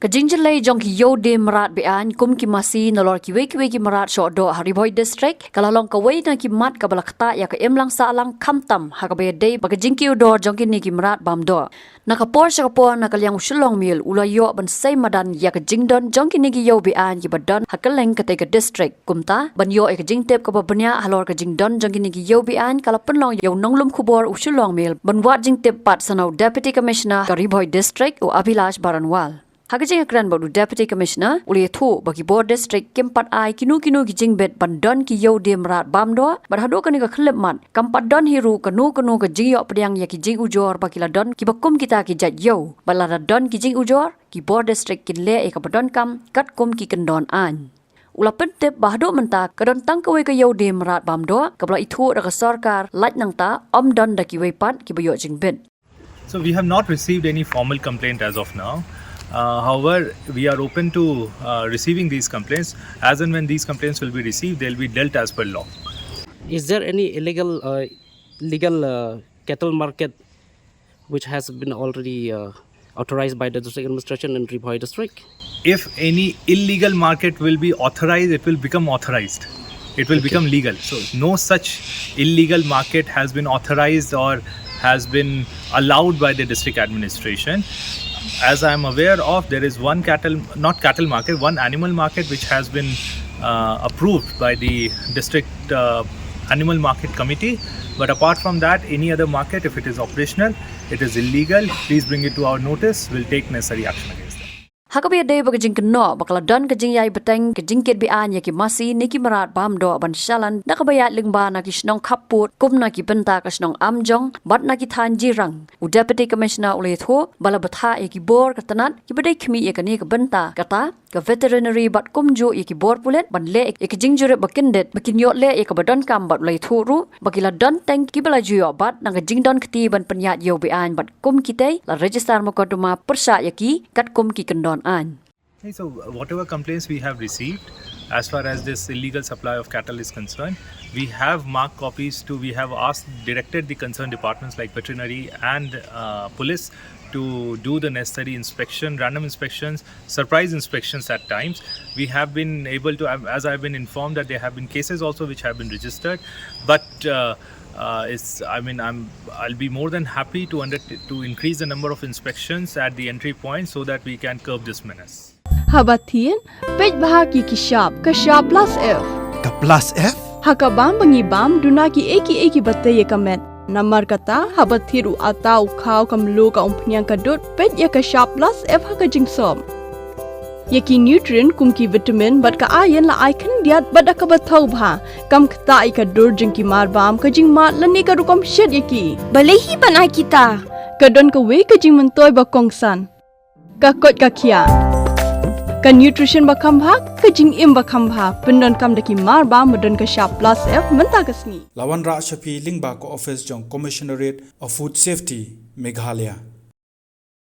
Kajinjalai jong ki yo de Mrad bean kum ki masi nolor ki weki Mrad sho do hari Bhoi district kalalong Kawei na ki mat ka balakta ya ka emlang sa lang kamtam hakabe de bagajinki udor jong ki ni ki Mrad bam do nakapor sa kapor na kalyang Shillong Mail ulayo ban say madan ya ka jingdon jong ki ni ki yo bean ki badon hakaleng ka te ka district kumta ban yo e ka jingtep ka babanya halor ka jingdon jong ki ni ki yo bean kalapun long yo nonglum khubor u Shillong Mail ban wat jingtep pat sanau deputy commissioner ka Bhoi district u Abhilash Baranwal Hakajing akran bodu Deputy Commissioner uli Ithuh bagi board district kempat ai kinu kijing bet bandon ki yo de Mrad bamdo barhado kani ka khlep mat kampat don hiru kanu ka jing yo pediang ya ki jing ujor bagi ladon ki bakum kita ki jat yo balada don ki jing ujor ki board district kin le e ka badon kam kat kum ki kendon an ula pentep bahdo menta kadon Tang Kawei ka yo de Mrad bamdo kabla Ithuh ka Sorkar lat nang ta om don da ki weipat ki bayo jing bet. So we have not received any formal complaint as of now. However, we are open to receiving these complaints. As and when these complaints will be received, they will be dealt as per law. Is there any legal cattle market which has been already authorized by the district administration in Bhoi district? If any illegal market will be authorized, it will become authorized. It will become legal. So no such illegal market has been authorized or has been allowed by the district administration. As I am aware of, there is one one animal market which has been approved by the district animal market committee. But apart from that, any other market, if it is operational, it is illegal, please bring it to our notice. We'll take necessary action against them. Hakabia day bagajing keno bakala don kajing yai beteng kajing ket bi an ya ki masi niki Mrad bam do ban shalan nakabayat lingba na ki snong khaput kum na ki benta ka snong amjong bat na ki than jirang u deputy commissioner ule Ithuh bala batha e ki bor katanat ki badai khmi e kani ka benta kata ka veterinary bat kumju e ki bor pulet ban le e ki jingjure bakindet bakin yo le e ka badon kam bat ule Ithuh ru bakila don teng ki bala ju yo bat na ka jingdon khti ban panyat yo bi an bat kum kitei la register mokoduma persa ya ki kat kum ki kendon Okay, so whatever complaints we have received as far as this illegal supply of cattle is concerned, we have marked copies we have directed the concerned departments like veterinary and police to do the necessary inspection, random inspections, surprise inspections at times. We have been able to, as I've been informed, that there have been cases also which have been registered, but I'll be more than happy to increase the number of inspections at the entry point so that we can curb this menace. Habatin, pej bahagi kashap plus F. Ka plus F? Hakabam bangibam dunaki eki batay kamet. Namar kata habathiru atau kau kamlu ka umpnyang kadut pej ya kashap plus F hakajingsom. Yaki nutrient kumki vitamin bat ka ayan la icon diat bada ka bathau bha kam khta ka dur jingki marbam ka jingmat lani ka rukom shed yaki balehi banai kita kadon ka we ka jing mentoy ba kongsan ka kot ka khia ka nutrition ba khambha ka jing im ba khambha pendon kam daki marbam modon ka sharp plus F menta kasni Lawan Ra Shafi Lingba ko office jong commissionerate of food safety Meghalaya